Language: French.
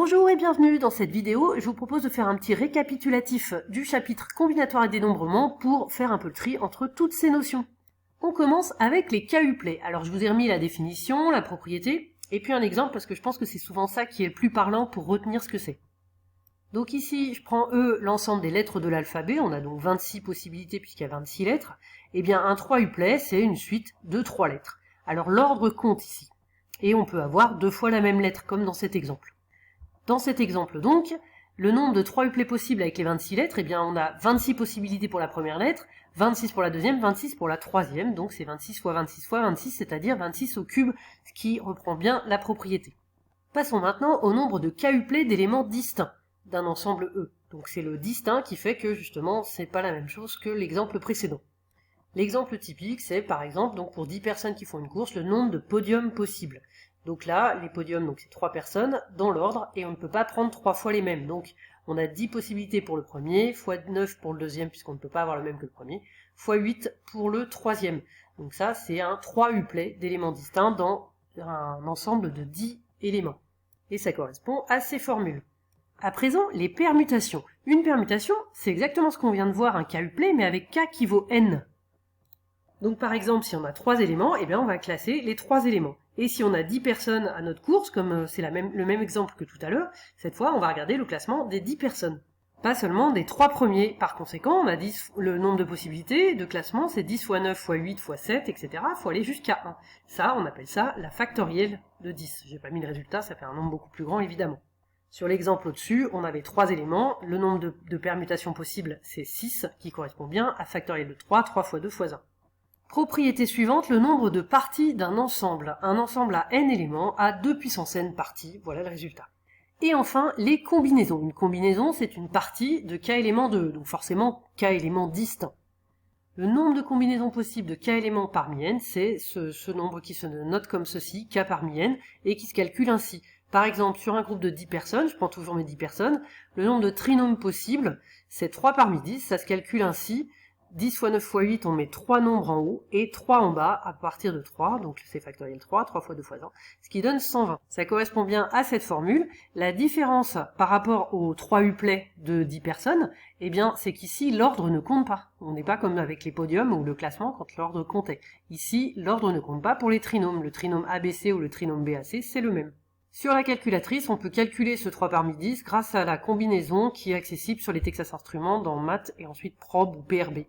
Bonjour et bienvenue dans cette vidéo. Je vous propose de faire un petit récapitulatif du chapitre combinatoire et dénombrement pour faire un peu le tri entre toutes ces notions. On commence avec les cas uplets. Alors je vous ai remis la définition, la propriété, et puis un exemple parce que je pense que c'est souvent ça qui est le plus parlant pour retenir ce que c'est. Donc ici, je prends l'ensemble des lettres de l'alphabet, on a donc 26 possibilités puisqu'il y a 26 lettres. Eh bien un 3 uplet, c'est une suite de 3 lettres. Alors l'ordre compte ici, et on peut avoir 2 fois la même lettre comme dans cet exemple. Dans cet exemple donc, le nombre de 3 uplets possibles avec les 26 lettres, eh bien on a 26 possibilités pour la première lettre, 26 pour la deuxième, 26 pour la troisième, donc c'est 26 fois 26 fois 26, c'est-à-dire 26 au cube, ce qui reprend bien la propriété. Passons maintenant au nombre de cas uplets d'éléments distincts d'un ensemble E. Donc c'est le distinct qui fait que justement c'est pas la même chose que l'exemple précédent. L'exemple typique, c'est par exemple donc pour 10 personnes qui font une course, le nombre de podiums possibles. Donc là, les podiums, donc c'est 3 personnes dans l'ordre, et on ne peut pas prendre 3 fois les mêmes. Donc on a 10 possibilités pour le premier, fois 9 pour le deuxième, puisqu'on ne peut pas avoir le même que le premier, fois 8 pour le troisième. Donc ça, c'est un 3 uplet d'éléments distincts dans un ensemble de 10 éléments. Et ça correspond à ces formules. À présent, les permutations. Une permutation, c'est exactement ce qu'on vient de voir, un cas uplet, mais avec k qui vaut n. Donc par exemple, si on a 3 éléments, eh bien on va classer les 3 éléments. Et si on a 10 personnes à notre course, comme c'est le même exemple que tout à l'heure, cette fois on va regarder le classement des 10 personnes. Pas seulement des 3 premiers. Par conséquent, on a 10, le nombre de possibilités de classement, c'est 10 fois 9 fois 8 fois 7, etc. Il faut aller jusqu'à 1. Ça, on appelle ça la factorielle de 10. J'ai pas mis le résultat, ça fait un nombre beaucoup plus grand évidemment. Sur l'exemple au-dessus, on avait 3 éléments, le nombre de permutations possibles c'est 6, qui correspond bien à factorielle de 3, 3 fois 2 fois 1. Propriété suivante, le nombre de parties d'un ensemble. Un ensemble à n éléments a 2 puissance n parties, voilà le résultat. Et enfin, les combinaisons. Une combinaison, c'est une partie de k éléments de E, donc forcément k éléments distincts. Le nombre de combinaisons possibles de k éléments parmi n, c'est ce nombre qui se note comme ceci, k parmi n, et qui se calcule ainsi. Par exemple, sur un groupe de 10 personnes, je prends toujours mes 10 personnes, le nombre de trinômes possibles, c'est 3 parmi 10, ça se calcule ainsi. 10 fois 9 fois 8, on met 3 nombres en haut et 3 en bas à partir de 3, donc c'est factoriel 3, 3 fois 2 fois 1, ce qui donne 120. Ça correspond bien à cette formule. La différence par rapport aux 3 uplets de 10 personnes, eh bien c'est qu'ici l'ordre ne compte pas. On n'est pas comme avec les podiums ou le classement quand l'ordre comptait. Ici, l'ordre ne compte pas pour les trinômes. Le trinôme ABC ou le trinôme BAC, c'est le même. Sur la calculatrice, on peut calculer ce 3 parmi 10 grâce à la combinaison qui est accessible sur les Texas Instruments dans Math et ensuite Probe ou PRB.